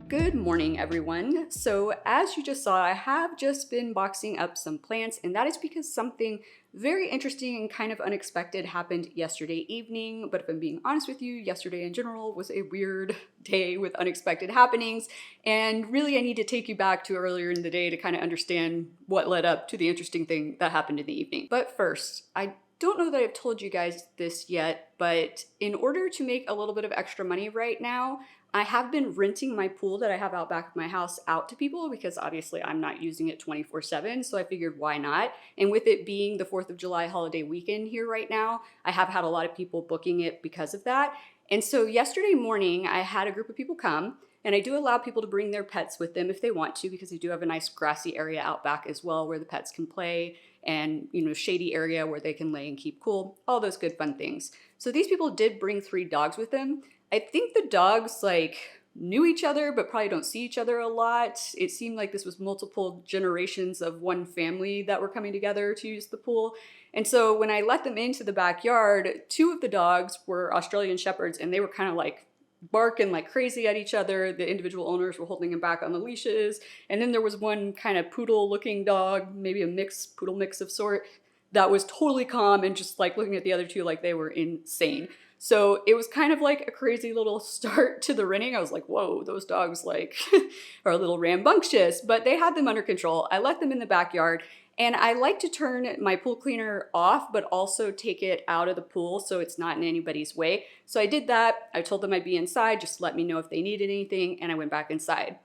Good morning, everyone. So as you just saw, I have just been boxing up some plants, and that is because something very interesting and kind of unexpected happened yesterday evening. But if I'm being honest with you, yesterday in general was a weird day with unexpected happenings. And really, I need to take you back to earlier in the day to kind of understand what led up to the interesting thing that happened in the evening. But first, I don't know that I've told you guys this yet, but in order to make a little bit of extra money right now, I have been renting my pool that I have out back of my house out to people because obviously I'm not using it 24/7, so I figured why not? And with it being the 4th of July holiday weekend here right now, I have had a lot of people booking it because of that. And so yesterday morning, I had a group of people come, and I do allow people to bring their pets with them if they want to, because I do have a nice grassy area out back as well where the pets can play, and shady area where they can lay and keep cool, all those good fun things. So these people did bring 3 dogs with them. I think the dogs knew each other, but probably don't see each other a lot. It seemed like this was multiple generations of one family that were coming together to use the pool. And so when I let them into the backyard, 2 of the dogs were Australian Shepherds, and they were kind of barking like crazy at each other. The individual owners were holding them back on the leashes. And then there was one kind of poodle looking dog, maybe a poodle mix of sort, that was totally calm and just looking at the other 2 like they were insane. So it was kind of like a crazy little start to the renting. I was like, whoa, those dogs are a little rambunctious, but they had them under control. I let them in the backyard, and I like to turn my pool cleaner off, but also take it out of the pool so it's not in anybody's way. So I did that. I told them I'd be inside, just let me know if they needed anything, and I went back inside.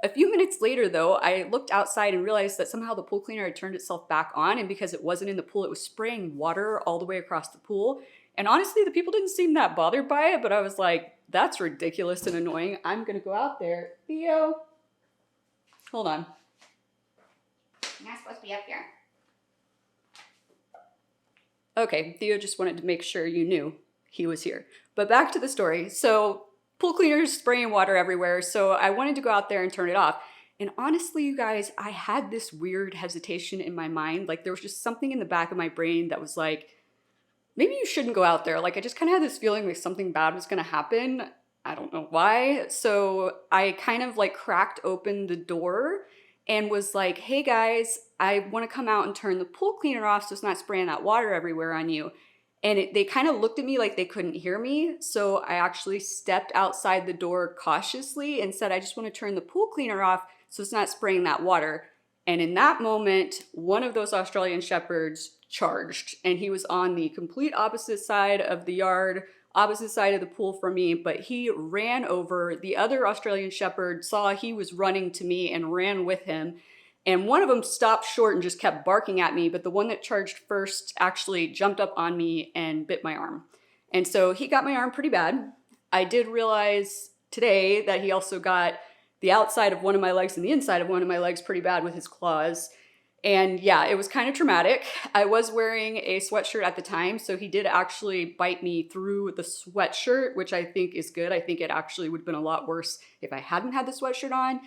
A few minutes later, though, I looked outside and realized that somehow the pool cleaner had turned itself back on, and because it wasn't in the pool, it was spraying water all the way across the pool. And honestly, the people didn't seem that bothered by it, but I was like, that's ridiculous and annoying. I'm gonna go out there. Theo, hold on. You're not supposed to be up here. Okay, Theo just wanted to make sure you knew he was here. But back to the story. So pool cleaners spraying water everywhere, so I wanted to go out there and turn it off. And honestly, you guys, I had this weird hesitation in my mind. There was just something in the back of my brain that was like, maybe you shouldn't go out there. I just kind of had this feeling like something bad was going to happen. I don't know why. So I kind of cracked open the door and was like, hey guys, I want to come out and turn the pool cleaner off so it's not spraying that water everywhere on you. And they kind of looked at me like they couldn't hear me. So I actually stepped outside the door cautiously and said, I just want to turn the pool cleaner off so it's not spraying that water. And in that moment, one of those Australian Shepherds charged, and he was on the complete opposite side of the yard, opposite side of the pool from me, but he ran over. The other Australian Shepherd saw he was running to me and ran with him. And one of them stopped short and just kept barking at me, but the one that charged first actually jumped up on me and bit my arm. And so he got my arm pretty bad. I did realize today that he also got the outside of one of my legs and the inside of one of my legs pretty bad with his claws. And yeah, it was kind of traumatic. I was wearing a sweatshirt at the time, so he did actually bite me through the sweatshirt, which I think is good. I think it actually would have been a lot worse if I hadn't had the sweatshirt on.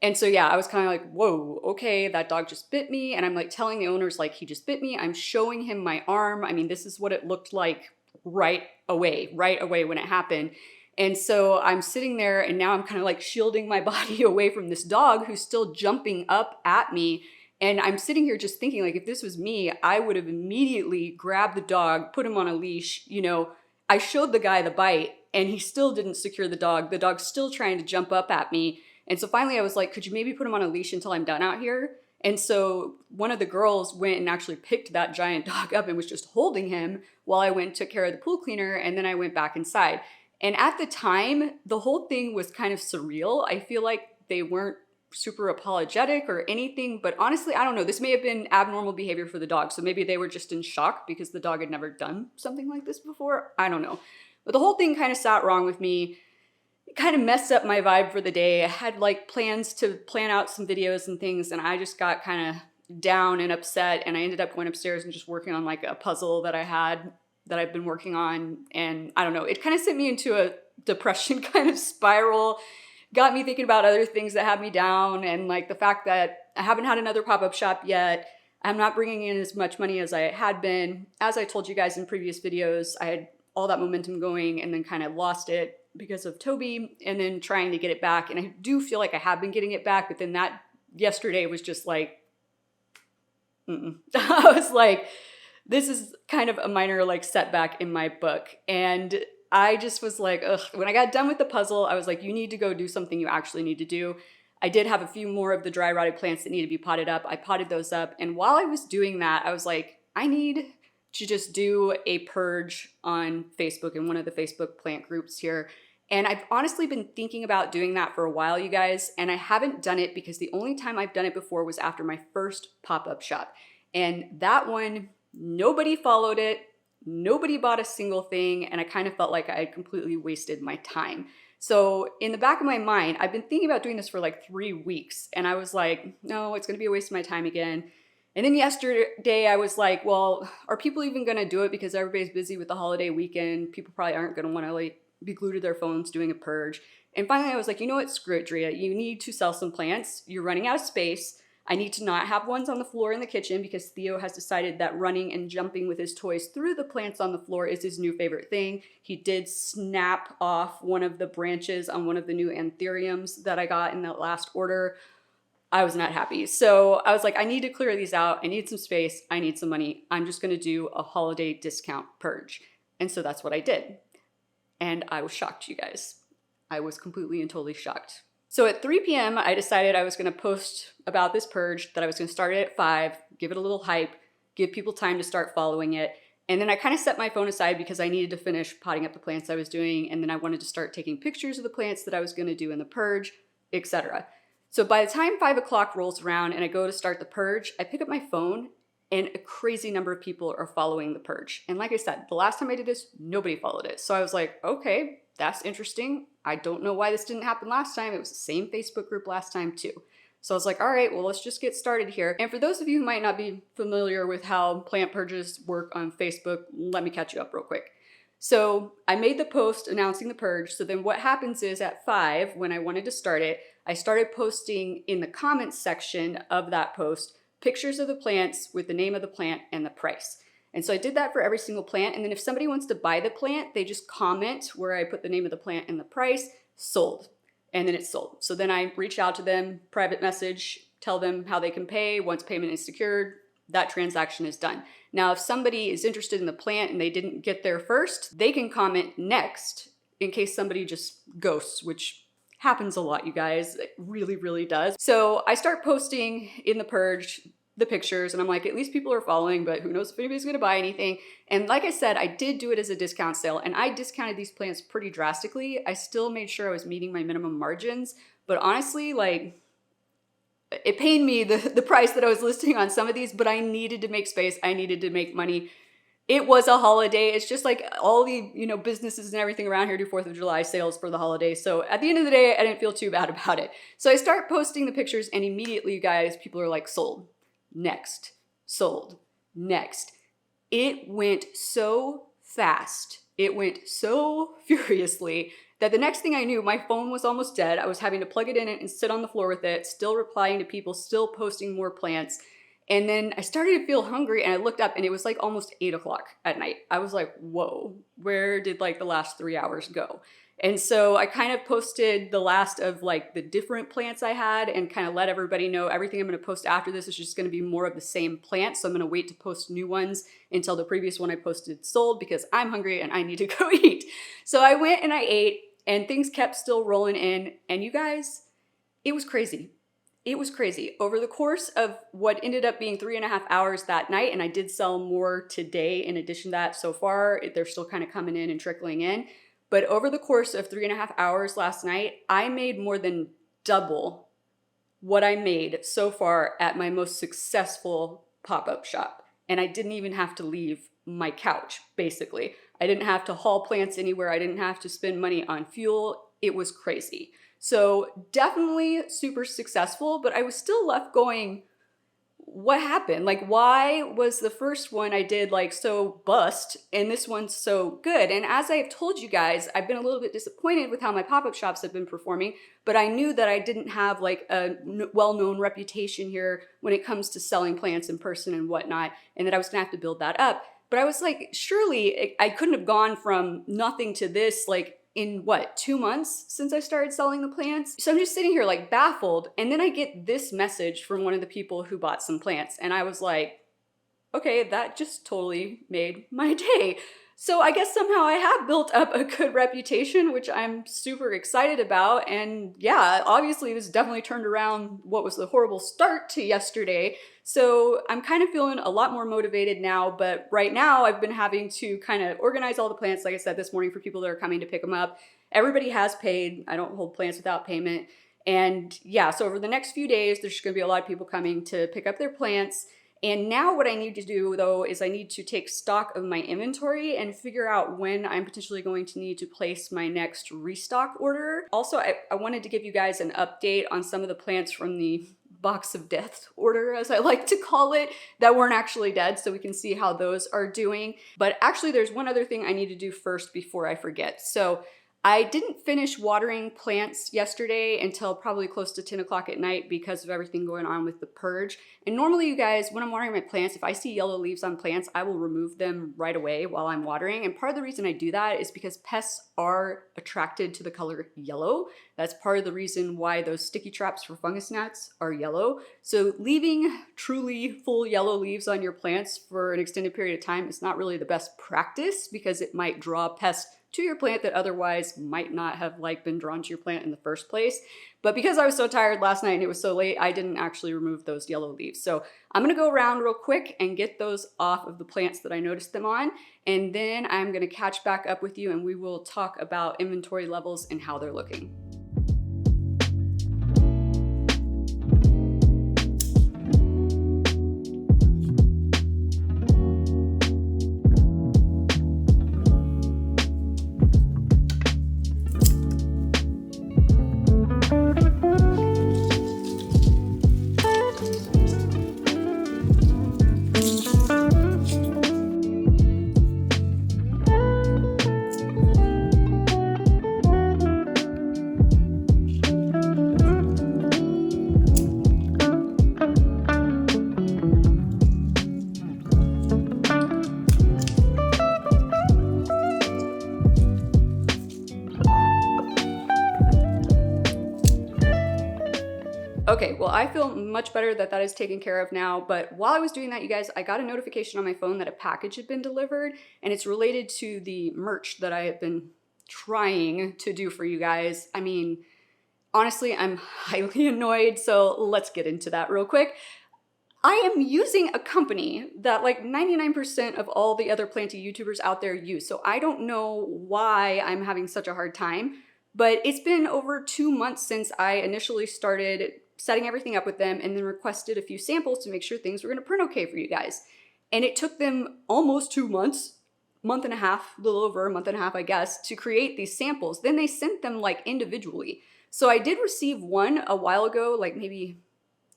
And so yeah, I was kind of like, whoa, okay, that dog just bit me. And I'm telling the owners he just bit me. I'm showing him my arm. I mean, this is what it looked like right away when it happened. And so I'm sitting there, and now I'm kind of shielding my body away from this dog who's still jumping up at me. And I'm sitting here just thinking, if this was me, I would have immediately grabbed the dog, put him on a leash. I showed the guy the bite, and he still didn't secure the dog. The dog's still trying to jump up at me. And so finally I was like, could you maybe put him on a leash until I'm done out here? And so one of the girls went and actually picked that giant dog up and was just holding him while I went and took care of the pool cleaner, and then I went back inside. And at the time, the whole thing was kind of surreal. I feel like they weren't super apologetic or anything, but honestly, I don't know. This may have been abnormal behavior for the dog. So maybe they were just in shock because the dog had never done something like this before. I don't know. But the whole thing kind of sat wrong with me. It kind of messed up my vibe for the day. I had like plans to plan out some videos and things, and I just got kind of down and upset, and I ended up going upstairs and just working on like a puzzle that I've been working on. And I don't know, it kind of sent me into a depression kind of spiral, got me thinking about other things that had me down, and like the fact that I haven't had another pop-up shop yet. I'm not bringing in as much money as I had been. As I told you guys in previous videos, I had all that momentum going and then kind of lost it because of Toby, and then trying to get it back. And I do feel like I have been getting it back, but then that yesterday was just like, I was like, this is kind of a minor like setback in my book. And I just was like, ugh. When I got done with the puzzle, I was like, you need to go do something you actually need to do. I did have a few more of the dry rotted plants that need to be potted up. I potted those up. And while I was doing that, I was like, I need to just do a purge on Facebook in one of the Facebook plant groups here. And I've honestly been thinking about doing that for a while, you guys, and I haven't done it because the only time I've done it before was after my first pop-up shop. And that one, nobody followed it, nobody bought a single thing, and I kind of felt like I had completely wasted my time. So in the back of my mind, I've been thinking about doing this for like 3 weeks, and I was like, no, it's gonna be a waste of my time again. And then yesterday I was like, well, are people even gonna do it? Because everybody's busy with the holiday weekend. People probably aren't gonna wanna like be glued to their phones doing a purge. And finally I was like, you know what, screw it, Drea. You need to sell some plants. You're running out of space. I need to not have ones on the floor in the kitchen because Theo has decided that running and jumping with his toys through the plants on the floor is his new favorite thing. He did snap off one of the branches on one of the new anthuriums that I got in that last order. I was not happy. So I was like, I need to clear these out. I need some space. I need some money. I'm just going to do a holiday discount purge. And so that's what I did. And I was shocked, you guys. I was completely and totally shocked. So at 3 p.m., I decided I was going to post about this purge, that I was going to start it at 5, give it a little hype, give people time to start following it. And then I kind of set my phone aside because I needed to finish potting up the plants I was doing. And then I wanted to start taking pictures of the plants that I was going to do in the purge, etc. So by the time 5 o'clock rolls around and I go to start the purge, I pick up my phone and a crazy number of people are following the purge. And like I said, the last time I did this, nobody followed it. So I was like, okay, that's interesting. I don't know why this didn't happen last time. It was the same Facebook group last time too. So I was like, all right, well, let's just get started here. And for those of you who might not be familiar with how plant purges work on Facebook, let me catch you up real quick. So I made the post announcing the purge. So then what happens is at 5, when I wanted to start it, I started posting in the comments section of that post pictures of the plants with the name of the plant and the price. And so I did that for every single plant. And then if somebody wants to buy the plant, they just comment where I put the name of the plant and the price, sold. And then it's sold. So then I reach out to them, private message, tell them how they can pay. Once payment is secured, that transaction is done. Now, if somebody is interested in the plant and they didn't get there first, they can comment next in case somebody just ghosts, which happens a lot, you guys. It really, really does. So I start posting in the purge the pictures and I'm like, at least people are following, but who knows if anybody's gonna buy anything. And like I said, I did do it as a discount sale and I discounted these plants pretty drastically. I still made sure I was meeting my minimum margins, but honestly, like, it pained me the price that I was listing on some of these, but I needed to make space. I needed to make money. It was a holiday. It's just like all the, businesses and everything around here do 4th of July sales for the holiday. So at the end of the day, I didn't feel too bad about it. So I start posting the pictures and immediately, you guys, people are like, sold, next, sold, next. It went so fast. It went so furiously that the next thing I knew, my phone was almost dead. I was having to plug it in and sit on the floor with it, still replying to people, still posting more plants. And then I started to feel hungry and I looked up and it was like almost 8 o'clock at night. I was like, whoa, where did like the last 3 hours go? And so I kind of posted the last of like the different plants I had and kind of let everybody know everything I'm going to post after this is just going to be more of the same plant. So I'm going to wait to post new ones until the previous one I posted sold because I'm hungry and I need to go eat. So I went and I ate and things kept still rolling in. And you guys, it was crazy. It was crazy. Over the course of what ended up being 3.5 hours that night, and I did sell more today in addition to that so far, they're still kind of coming in and trickling in. But over the course of 3.5 hours last night, I made more than double what I made so far at my most successful pop-up shop. And I didn't even have to leave my couch, basically. I didn't have to haul plants anywhere. I didn't have to spend money on fuel. It was crazy. So definitely super successful, but I was still left going, what happened? Like, why was the first one I did like so bust and this one's so good? And as I've told you guys, I've been a little bit disappointed with how my pop-up shops have been performing, but I knew that I didn't have like a well-known reputation here when it comes to selling plants in person and whatnot, and that I was gonna have to build that up. But I was like, surely I couldn't have gone from nothing to this like in what, 2 months since I started selling the plants? So I'm just sitting here like baffled. And then I get this message from one of the people who bought some plants. And I was like, okay, that just totally made my day. So I guess somehow I have built up a good reputation, which I'm super excited about. And yeah, obviously this definitely turned around what was the horrible start to yesterday. So I'm kind of feeling a lot more motivated now, but right now I've been having to kind of organize all the plants, like I said this morning, for people that are coming to pick them up. Everybody has paid. I don't hold plants without payment. And yeah, so over the next few days, there's going to be a lot of people coming to pick up their plants. And now what I need to do though is I need to take stock of my inventory and figure out when I'm potentially going to need to place my next restock order. Also, I wanted to give you guys an update on some of the plants from the box of death order, as I like to call it, that weren't actually dead, so we can see how those are doing. But actually there's one other thing I need to do first before I forget. So I didn't finish watering plants yesterday until probably close to 10 o'clock at night because of everything going on with the purge. And normally, you guys, when I'm watering my plants, if I see yellow leaves on plants, I will remove them right away while I'm watering. And part of the reason I do that is because pests are attracted to the color yellow. That's part of the reason why those sticky traps for fungus gnats are yellow. So leaving truly full yellow leaves on your plants for an extended period of time is not really the best practice because it might draw pests to your plant that otherwise might not have like been drawn to your plant in the first place. But because I was so tired last night and it was so late, I didn't actually remove those yellow leaves. So I'm gonna go around real quick and get those off of the plants that I noticed them on. And then I'm gonna catch back up with you and we will talk about inventory levels and how they're looking. Okay, well, I feel much better that that is taken care of now, but while I was doing that, you guys, I got a notification on my phone that a package had been delivered, and it's related to the merch that I have been trying to do for you guys. I mean, honestly, I'm highly annoyed, so let's get into that real quick. I am using a company that like 99% of all the other Planty YouTubers out there use, so I don't know why I'm having such a hard time, but it's been over 2 months since I initially started setting everything up with them and then requested a few samples to make sure things were gonna print okay for you guys. And it took them almost 2 months, month and a half, a little over a month and a half, I guess, to create these samples. Then they sent them like individually. So I did receive one a while ago, like maybe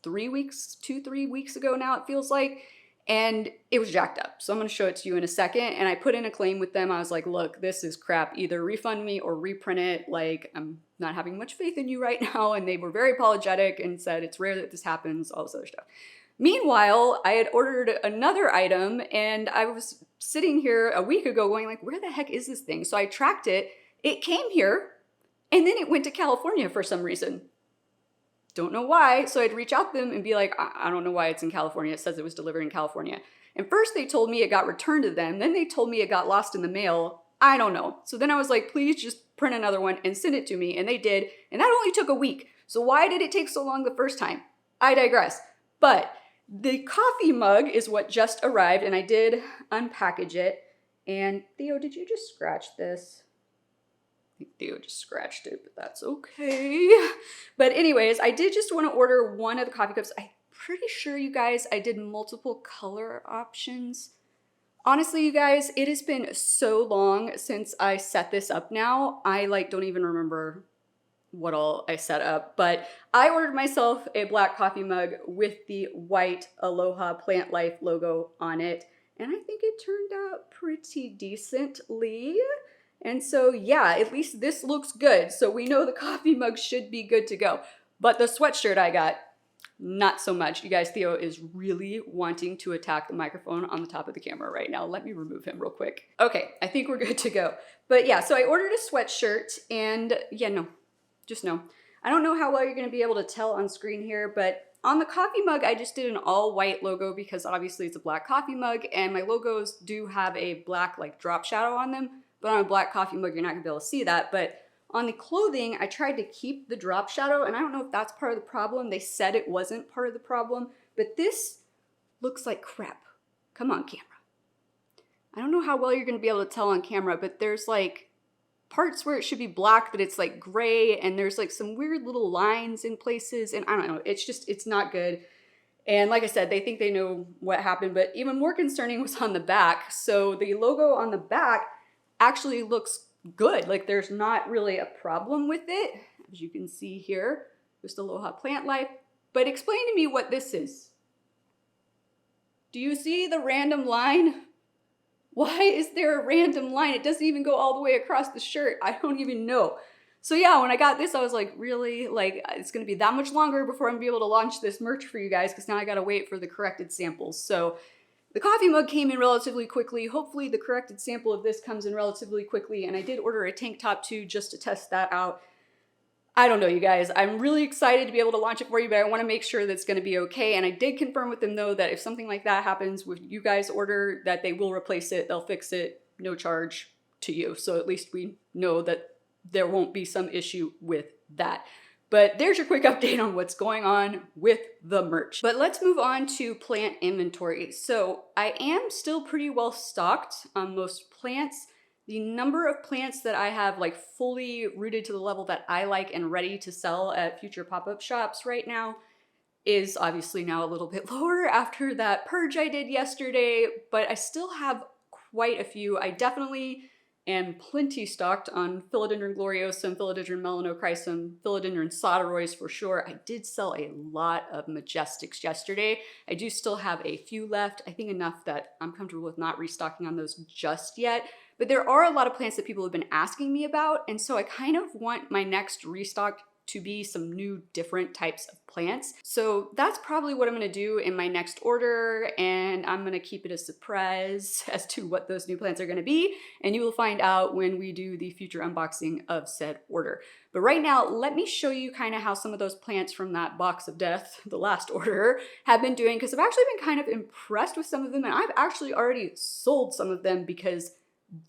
3 weeks, 2-3 weeks ago now it feels like, and it was jacked up. So I'm gonna show it to you in a second. And I put in a claim with them. I was like, look, this is crap. Either refund me or reprint it. Like, I'm not having much faith in you right now. And they were very apologetic and said, it's rare that this happens, all this other stuff. Meanwhile, I had ordered another item and I was sitting here a week ago going like, where the heck is this thing? So I tracked it. It came here and then it went to California for some reason. Don't know why. So I'd reach out to them and be like, I don't know why it's in California. It says it was delivered in California. And first they told me it got returned to them. Then they told me it got lost in the mail. I don't know. So then I was like, please just print another one and send it to me. And they did. And that only took a week. So why did it take so long the first time? I digress. But the coffee mug is what just arrived and I did unpackage it. And Theo, did you just scratch this? think Theo just scratched it, but that's okay. But anyways, I did just want to order one of the coffee cups. I'm pretty sure, you guys, I did multiple color options. Honestly, you guys, it has been so long since I set this up now. I don't even remember what all I set up, but I ordered myself a black coffee mug with the white Aloha Plant Life logo on it, and I think it turned out pretty decently. And so yeah, at least this looks good. So we know the coffee mug should be good to go. But the sweatshirt I got, not so much. You guys, Theo is really wanting to attack the microphone on the top of the camera right now. Let me remove him real quick. Okay, I think we're good to go. But yeah, so I ordered a sweatshirt, and yeah, no, just no. I don't know how well you're gonna be able to tell on screen here, but on the coffee mug, I just did an all white logo because obviously it's a black coffee mug, and my logos do have a black drop shadow on them, but on a black coffee mug, you're not gonna be able to see that. But on the clothing, I tried to keep the drop shadow, and I don't know if that's part of the problem. They said it wasn't part of the problem, but this looks like crap. Come on, camera. I don't know how well you're gonna be able to tell on camera, but there's parts where it should be black, but it's gray, and there's some weird little lines in places, and I don't know, it's not good. And like I said, they think they know what happened, but even more concerning was on the back. So the logo on the back actually looks good. There's not really a problem with it, as you can see here, just Aloha Plant Life. But explain to me what this is. Do you see the random line? Why is there a random line? It doesn't even go all the way across the shirt. I don't even know. So yeah, when I got this, I was like, really? It's gonna be that much longer before I'm gonna be able to launch this merch for you guys, because now I gotta wait for the corrected samples. So the coffee mug came in relatively quickly. Hopefully the corrected sample of this comes in relatively quickly, and I did order a tank top too, just to test that out. I don't know, you guys. I'm really excited to be able to launch it for you, but I want to make sure that's going to be okay. And I did confirm with them, though, that if something like that happens with you guys order, that they will replace it. They'll fix it, no charge to you. So at least we know that there won't be some issue with that. But there's your quick update on what's going on with the merch. But let's move on to plant inventory. So I am still pretty well stocked on most plants. The number of plants that I have fully rooted to the level that I like and ready to sell at future pop-up shops right now is obviously now a little bit lower after that purge I did yesterday, but I still have quite a few. I definitely am plenty stocked on Philodendron gloriosum, Philodendron melanochrysum, Philodendron soterois for sure. I did sell a lot of majestics yesterday. I do still have a few left. I think enough that I'm comfortable with not restocking on those just yet. But there are a lot of plants that people have been asking me about, and so I kind of want my next restock to be some new different types of plants. So that's probably what I'm gonna do in my next order, and I'm gonna keep it a surprise as to what those new plants are gonna be, and you will find out when we do the future unboxing of said order. But right now, let me show you kind of how some of those plants from that box of death, the last order, have been doing, because I've actually been kind of impressed with some of them, and I've actually already sold some of them because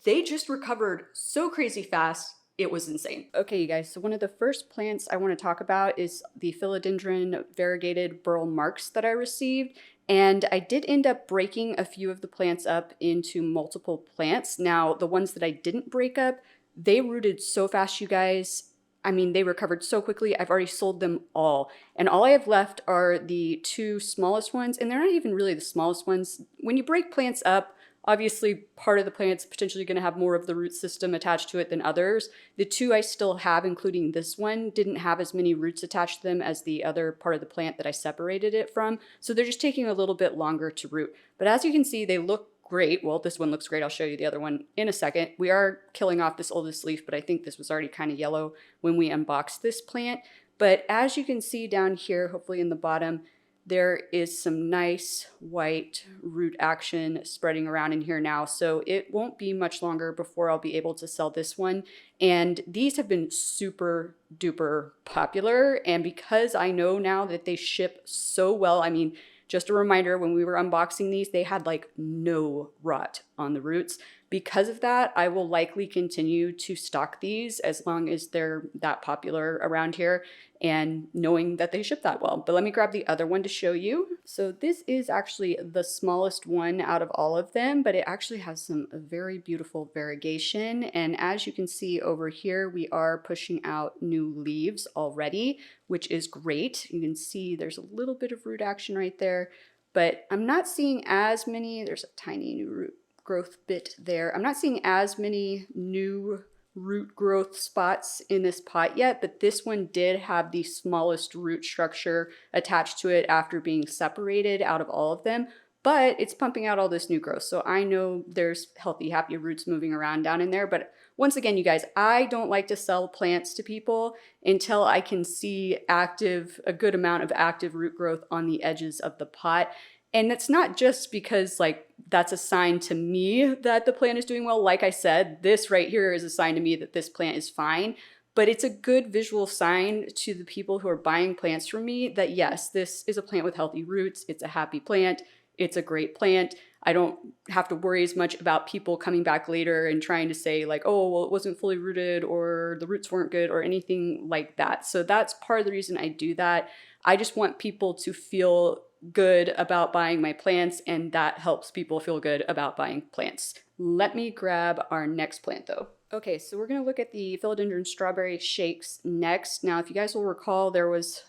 they just recovered so crazy fast. It was insane. Okay, you guys, so one of the first plants I want to talk about is the Philodendron variegated burl marks that I received. And I did end up breaking a few of the plants up into multiple plants. Now, the ones that I didn't break up, they rooted so fast, you guys. I mean, they recovered so quickly. I've already sold them all. And all I have left are the two smallest ones, and they're not even really the smallest ones. When you break plants up, obviously, part of the plant's potentially going to have more of the root system attached to it than others. The two I still have, including this one, didn't have as many roots attached to them as the other part of the plant that I separated it from. So they're just taking a little bit longer to root. But as you can see, they look great. Well, this one looks great. I'll show you the other one in a second. We are killing off this oldest leaf, but I think this was already kind of yellow when we unboxed this plant. But as you can see down here, hopefully in the bottom, there is some nice white root action spreading around in here now. So it won't be much longer before I'll be able to sell this one. And these have been super duper popular. And because I know now that they ship so well, I mean, just a reminder, when we were unboxing these, they had no rot on the roots. Because of that, I will likely continue to stock these as long as they're that popular around here and knowing that they ship that well. But let me grab the other one to show you. So this is actually the smallest one out of all of them, but it actually has some very beautiful variegation. And as you can see over here, we are pushing out new leaves already, which is great. You can see there's a little bit of root action right there, but I'm not seeing as many. There's a tiny new root growth bit there. I'm not seeing as many new root growth spots in this pot yet, but this one did have the smallest root structure attached to it after being separated out of all of them, but it's pumping out all this new growth. So I know there's healthy, happy roots moving around down in there. But once again, you guys, I don't like to sell plants to people until I can see a good amount of active root growth on the edges of the pot. And it's not just because like that's a sign to me that the plant is doing well. Like I said, this right here is a sign to me that this plant is fine, but it's a good visual sign to the people who are buying plants from me that yes, this is a plant with healthy roots. It's a happy plant. It's a great plant. I don't have to worry as much about people coming back later and trying to say like, oh, well, it wasn't fully rooted or the roots weren't good or anything like that. So that's part of the reason I do that. I just want people to feel good about buying my plants, and that helps people feel good about buying plants. Let me grab our next plant though. Okay, so we're gonna look at the philodendron strawberry shakes next. Now, if you guys will recall, there was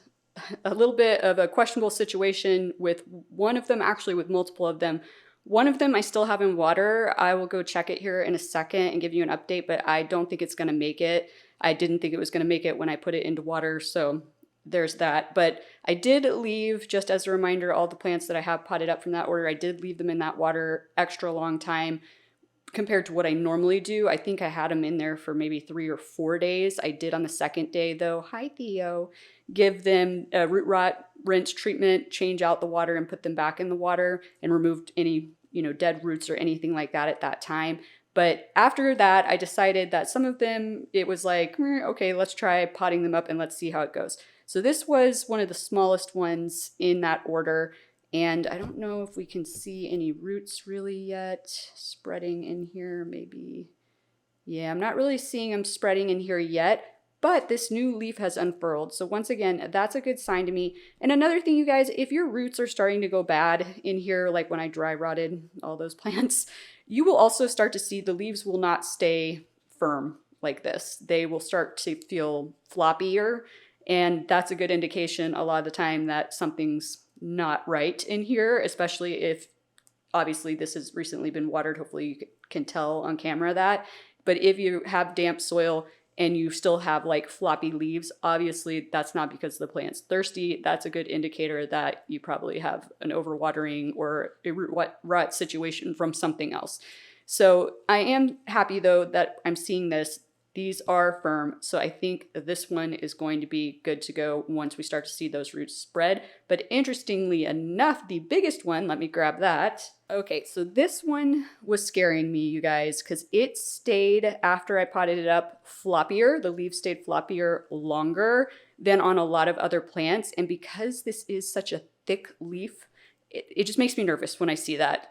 a little bit of a questionable situation with one of them, actually with multiple of them. One of them I still have in water. I will go check it here in a second and give you an update, but I don't think it's gonna make it. I didn't think it was gonna make it when I put it into water, so there's that. But I did leave, just as a reminder, all the plants that I have potted up from that order, I did leave them in that water extra long time compared to what I normally do. I think I had them in there for maybe 3 or 4 days. I did on the second day though, hi Theo, give them a root rot rinse treatment, change out the water and put them back in the water and removed any, dead roots or anything like that at that time. But after that, I decided that some of them, it was like, okay, let's try potting them up and let's see how it goes. So this was one of the smallest ones in that order. And I don't know if we can see any roots really yet spreading in here, maybe. Yeah, I'm not really seeing them spreading in here yet, but this new leaf has unfurled. So once again, that's a good sign to me. And another thing, you guys, if your roots are starting to go bad in here, like when I dry rotted all those plants, you will also start to see the leaves will not stay firm like this. They will start to feel floppier. And that's a good indication a lot of the time that something's not right in here, especially if obviously this has recently been watered. Hopefully you can tell on camera that. But if you have damp soil and you still have like floppy leaves, obviously that's not because the plant's thirsty. That's a good indicator that you probably have an overwatering or a root rot situation from something else. So I am happy though that I'm seeing this. These are firm, so I think this one is going to be good to go once we start to see those roots spread. But interestingly enough, the biggest one, let me grab that. Okay, so this one was scaring me, you guys, because it stayed, after I potted it up, floppier. The leaves stayed floppier longer than on a lot of other plants. And because this is such a thick leaf, it just makes me nervous when I see that.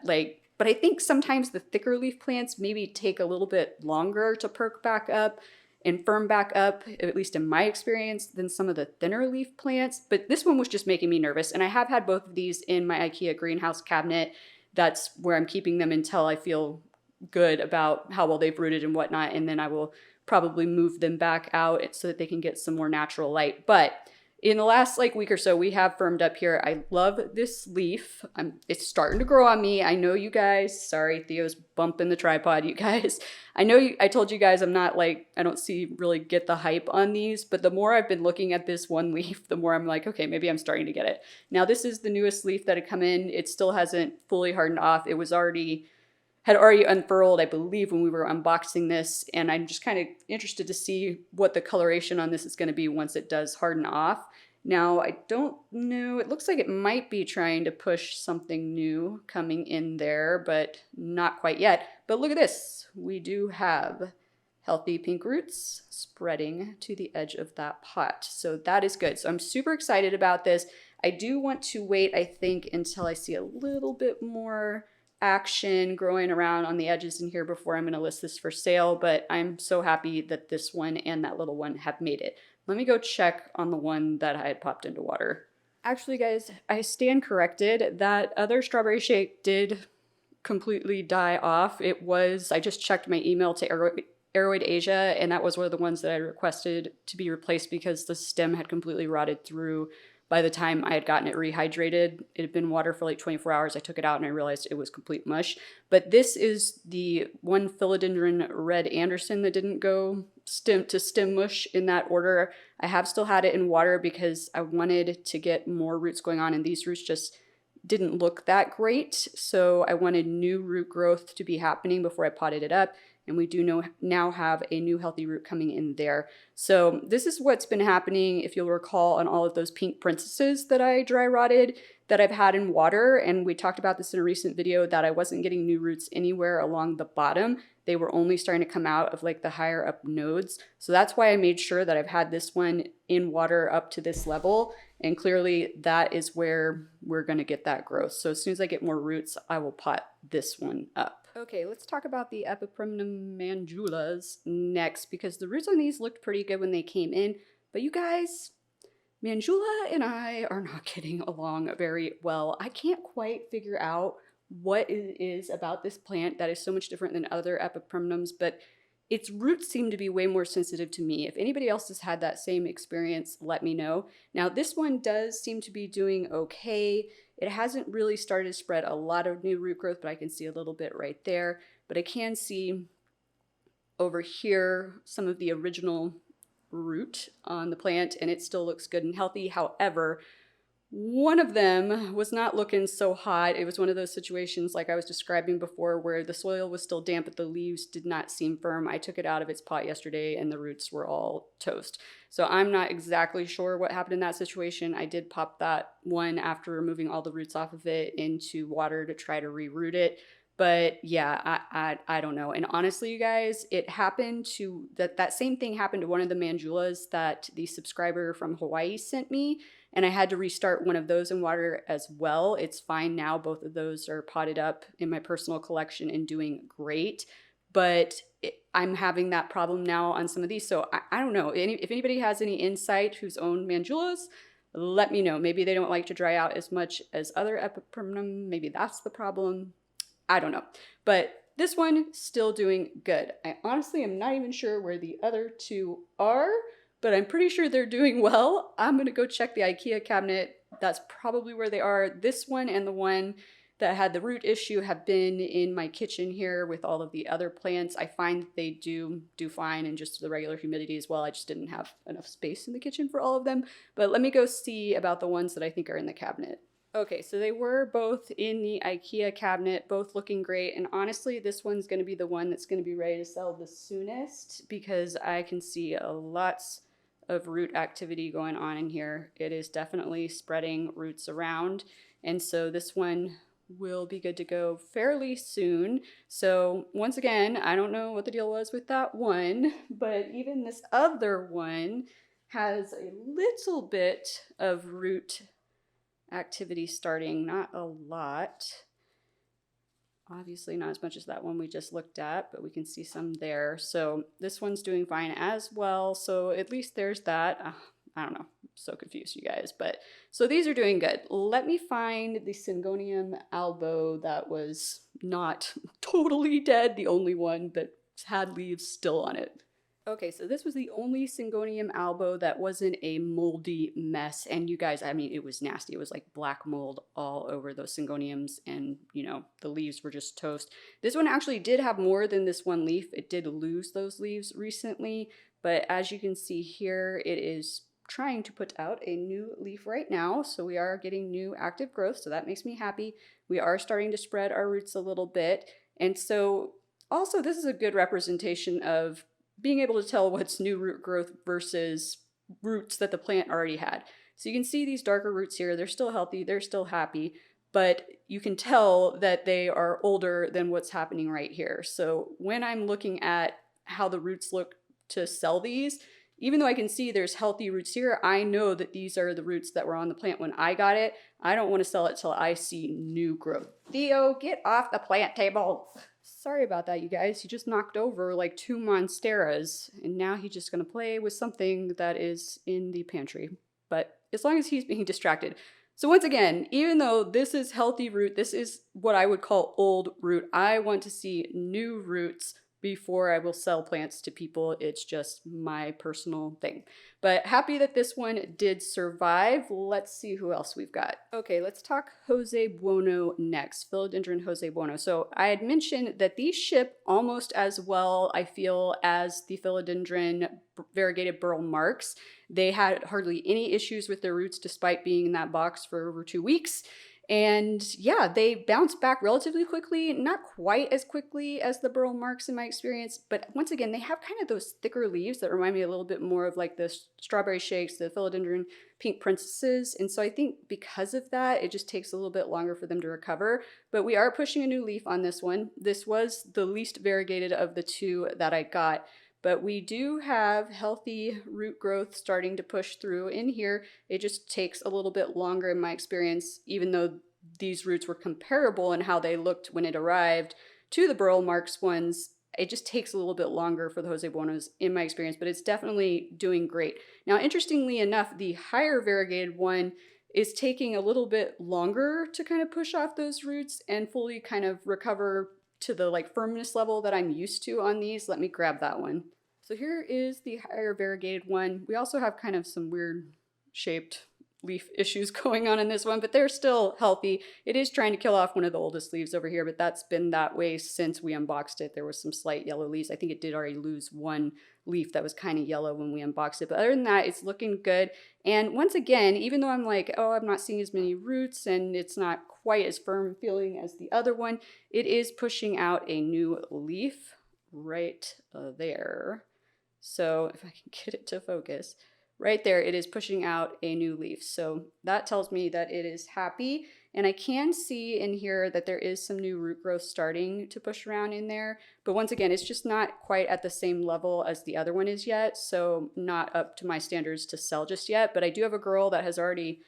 But I think sometimes the thicker leaf plants maybe take a little bit longer to perk back up and firm back up, at least in my experience, than some of the thinner leaf plants. But this one was just making me nervous. And I have had both of these in my IKEA greenhouse cabinet. That's where I'm keeping them until I feel good about how well they've rooted and whatnot. And then I will probably move them back out so that they can get some more natural light. But in the last week or so, we have firmed up here. I love this leaf. It's starting to grow on me. I know you guys, sorry, Theo's bumping the tripod, you guys. I told you guys I'm not I don't really get the hype on these, but the more I've been looking at this one leaf, the more I'm like, okay, maybe I'm starting to get it. Now this is the newest leaf that had come in. It still hasn't fully hardened off. It had already unfurled, I believe, when we were unboxing this. And I'm just kind of interested to see what the coloration on this is going to be once it does harden off. Now, I don't know. It looks like it might be trying to push something new coming in there, but not quite yet. But look at this. We do have healthy pink roots spreading to the edge of that pot. So that is good. So I'm super excited about this. I do want to wait, I think, until I see a little bit more action growing around on the edges in here before I'm going to list this for sale, but I'm so happy that this one and that little one have made it. Let me go check on the one that I had popped into water. Actually, guys, I stand corrected. That other strawberry shake did completely die off. I just checked my email to Aeroid Asia, and that was one of the ones that I requested to be replaced because the stem had completely rotted through by the time I had gotten it rehydrated. It had been water for like 24 hours. I took it out and I realized it was complete mush. But this is the one philodendron red Anderson that didn't go stem to stem mush in that order. I have still had it in water because I wanted to get more roots going on, and these roots just didn't look that great. So I wanted new root growth to be happening before I potted it up. And we do now have a new healthy root coming in there. So this is what's been happening, if you'll recall, on all of those pink princesses that I dry rotted that I've had in water. And we talked about this in a recent video that I wasn't getting new roots anywhere along the bottom. They were only starting to come out of like the higher up nodes. So that's why I made sure that I've had this one in water up to this level. And clearly that is where we're going to get that growth. So as soon as I get more roots, I will pot this one up. Okay, let's talk about the Epipremnum mandulas next, because the roots on these looked pretty good when they came in. But you guys, Mandula and I are not getting along very well. I can't quite figure out what it is about this plant that is so much different than other Epipremnums, but its roots seem to be way more sensitive to me. If anybody else has had that same experience, let me know. Now, this one does seem to be doing okay. It hasn't really started to spread a lot of new root growth, but I can see a little bit right there. But I can see over here some of the original root on the plant, and it still looks good and healthy. However, one of them was not looking so hot. It was one of those situations like I was describing before where the soil was still damp but the leaves did not seem firm. I took it out of its pot yesterday and the roots were all toast. So I'm not exactly sure what happened in that situation. I did pop that one after removing all the roots off of it into water to try to reroot it. But yeah, I don't know. And honestly, you guys, it happened to that same thing happened to one of the mandulas that the subscriber from Hawaii sent me. And I had to restart one of those in water as well. It's fine now. Both of those are potted up in my personal collection and doing great. But I'm having that problem now on some of these. So I don't know. If anybody has any insight who's owned mandulas, let me know. Maybe they don't like to dry out as much as other Epipremnum. Maybe that's the problem. I don't know. But this one still doing good. I honestly am not even sure where the other two are, but I'm pretty sure they're doing well. I'm going to go check the IKEA cabinet. That's probably where they are. This one and the one that had the root issue have been in my kitchen here with all of the other plants. I find that they do fine in just the regular humidity as well. I just didn't have enough space in the kitchen for all of them. But let me go see about the ones that I think are in the cabinet. Okay, so they were both in the IKEA cabinet, both looking great. And honestly, this one's going to be the one that's going to be ready to sell the soonest because I can see lots of root activity going on in here. It is definitely spreading roots around. And so this one will be good to go fairly soon. So once again, I don't know what the deal was with that one, but even this other one has a little bit of root activity starting, not a lot. Obviously not as much as that one we just looked at, but we can see some there. So this one's doing fine as well. So at least there's that. I don't know, I'm so confused, you guys. But so these are doing good. Let me find the Syngonium albo that was not totally dead, the only one that had leaves still on it. Okay, so this was the only Syngonium albo that wasn't a moldy mess. And you guys, I mean, it was nasty. It was like black mold all over those Syngoniums, and you know, the leaves were just toast. This one actually did have more than this one leaf. It did lose those leaves recently, but as you can see here, it is trying to put out a new leaf right now. So we are getting new active growth, so that makes me happy. We are starting to spread our roots a little bit. And so also this is a good representation of being able to tell what's new root growth versus roots that the plant already had. So you can see these darker roots here, they're still healthy, they're still happy, but you can tell that they are older than what's happening right here. So when I'm looking at how the roots look to sell these, even though I can see there's healthy roots here, I know that these are the roots that were on the plant when I got it. I don't want to sell it till I see new growth. Theo, get off the plant table. Sorry about that, you guys. He just knocked over like 2 monsteras, and now he's just gonna play with something that is in the pantry. But as long as he's being distracted. So once again, even though this is healthy root, this is what I would call old root. I want to see new roots before I will sell plants to people. It's just my personal thing. But happy that this one did survive. Let's see who else we've got. Okay, let's talk Jose Bueno next. Philodendron Jose Bueno. So I had mentioned that these ship almost as well, I feel, as the Philodendron variegated burl marks. They had hardly any issues with their roots despite being in that box for over 2 weeks. And yeah, they bounce back relatively quickly, not quite as quickly as the burl marks in my experience, but once again, they have kind of those thicker leaves that remind me a little bit more of like the strawberry shakes, the philodendron pink princesses. And so I think because of that, it just takes a little bit longer for them to recover, but we are pushing a new leaf on this one. This was the least variegated of the 2 that I got. But we do have healthy root growth starting to push through in here. It just takes a little bit longer in my experience, even though these roots were comparable in how they looked when it arrived to the burl marks ones. It just takes a little bit longer for the Jose Buenos in my experience, but it's definitely doing great. Now, interestingly enough, the higher variegated one is taking a little bit longer to kind of push off those roots and fully kind of recover to the like firmness level that I'm used to on these. Let me grab that one. So here is the higher variegated one. We also have kind of some weird shaped leaf issues going on in this one, but they're still healthy. It is trying to kill off one of the oldest leaves over here, but that's been that way since we unboxed it. There was some slight yellow leaves. I think it did already lose one leaf that was kind of yellow when we unboxed it, but other than that, it's looking good. And once again, even though I'm like, oh, I'm not seeing as many roots and it's not quite as firm feeling as the other one, it is pushing out a new leaf right there. So if I can get it to focus, right there, it is pushing out a new leaf. So that tells me that it is happy. And I can see in here that there is some new root growth starting to push around in there. But once again, it's just not quite at the same level as the other one is yet. So not up to my standards to sell just yet. But I do have a girl that has already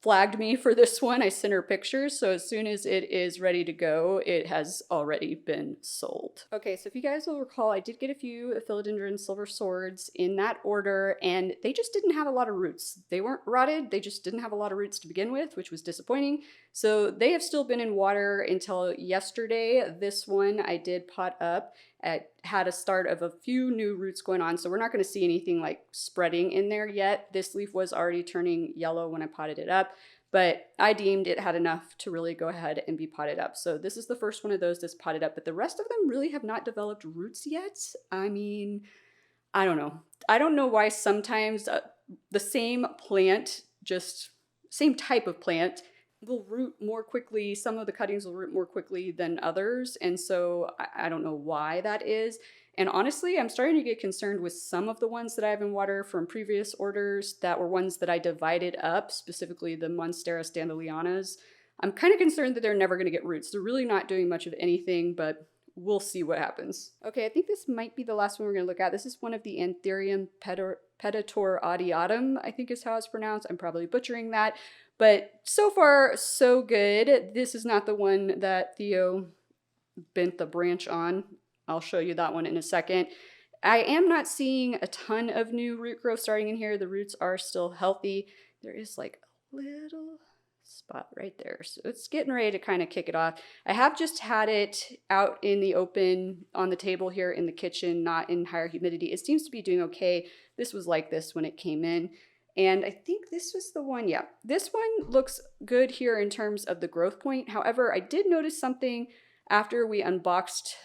flagged me for this one. I sent her pictures, so as soon as it is ready to go, it has already been sold. Okay, so if you guys will recall, I did get a few Philodendron Silver Swords in that order, and they just didn't have a lot of roots. They weren't rotted, they just didn't have a lot of roots to begin with, which was disappointing. So they have still been in water until yesterday. This one I did pot up. It had a start of a few new roots going on, so we're not going to see anything like spreading in there yet. This leaf was already turning yellow when I potted it up, but I deemed it had enough to really go ahead and be potted up. So this is the first one of those that's potted up, but the rest of them really have not developed roots yet. I mean, I don't know. I don't know why sometimes the same plant, just same type of plant, will root more quickly. Some of the cuttings will root more quickly than others. And so I don't know why that is. And honestly, I'm starting to get concerned with some of the ones that I have in water from previous orders that were ones that I divided up, specifically the Monstera standolianas. I'm kind of concerned that they're never going to get roots. They're really not doing much of anything, but we'll see what happens. Okay, I think this might be the last one we're going to look at. This is one of the Anthurium peditor audiatum, I think is how it's pronounced. I'm probably butchering that. But so far, so good. This is not the one that Theo bent the branch on. I'll show you that one in a second. I am not seeing a ton of new root growth starting in here. The roots are still healthy. There is like a little spot right there. So it's getting ready to kind of kick it off. I have just had it out in the open on the table here in the kitchen, not in higher humidity. It seems to be doing okay. This was like this when it came in. And I think this was the one, yeah. This one looks good here in terms of the growth point. However, I did notice something after we unboxed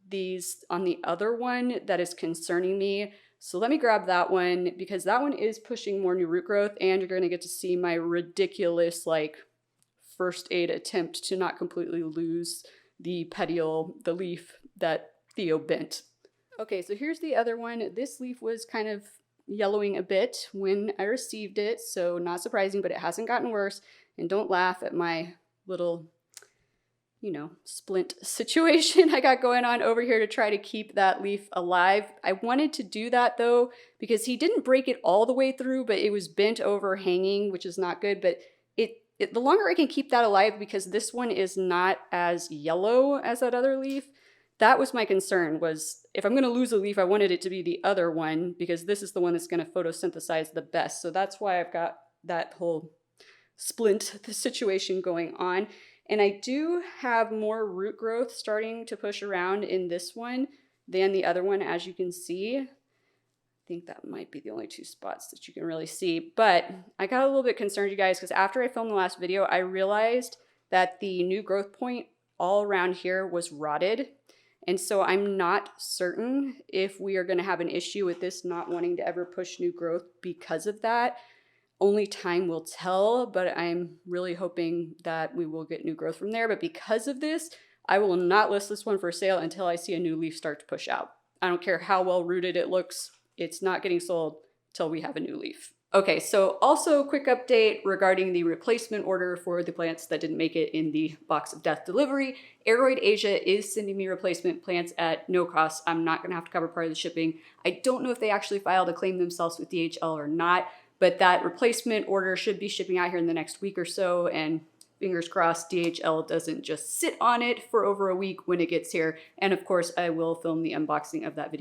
these on the other one that is concerning me. So let me grab that one because that one is pushing more new root growth and you're gonna get to see my ridiculous like first aid attempt to not completely lose the petiole, the leaf that Theo bent. Okay, so here's the other one. This leaf was kind of yellowing a bit when I received it, so not surprising, but it hasn't gotten worse. And don't laugh at my little you know, splint situation I got going on over here to try to keep that leaf alive. I wanted to do that though, because he didn't break it all the way through, but it was bent over hanging, which is not good. But the longer I can keep that alive, because this one is not as yellow as that other leaf, that was my concern, was if I'm going to lose a leaf, I wanted it to be the other one, because this is the one that's going to photosynthesize the best. So that's why I've got that whole splint situation going on. And I do have more root growth starting to push around in this one than the other one, as you can see. I think that might be the only two spots that you can really see. But I got a little bit concerned, you guys, because after I filmed the last video, I realized that the new growth point all around here was rotted. And so I'm not certain if we are going to have an issue with this not wanting to ever push new growth because of that. Only time will tell, but I'm really hoping that we will get new growth from there. But because of this, I will not list this one for sale until I see a new leaf start to push out. I don't care how well rooted it looks. It's not getting sold till we have a new leaf. Okay, so also quick update regarding the replacement order for the plants that didn't make it in the box of death delivery. Aroid Asia is sending me replacement plants at no cost. I'm not gonna have to cover part of the shipping. I don't know if they actually filed a claim themselves with DHL or not, but that replacement order should be shipping out here in the next week or so, and fingers crossed DHL doesn't just sit on it for over a week when it gets here. And of course, I will film the unboxing of that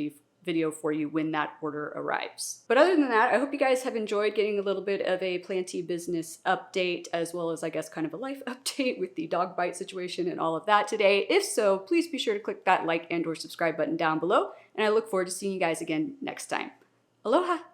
video for you when that order arrives. But other than that, I hope you guys have enjoyed getting a little bit of a Planty business update, as well as I guess kind of a life update with the dog bite situation and all of that today. If so, please be sure to click that like and or subscribe button down below, and I look forward to seeing you guys again next time. Aloha!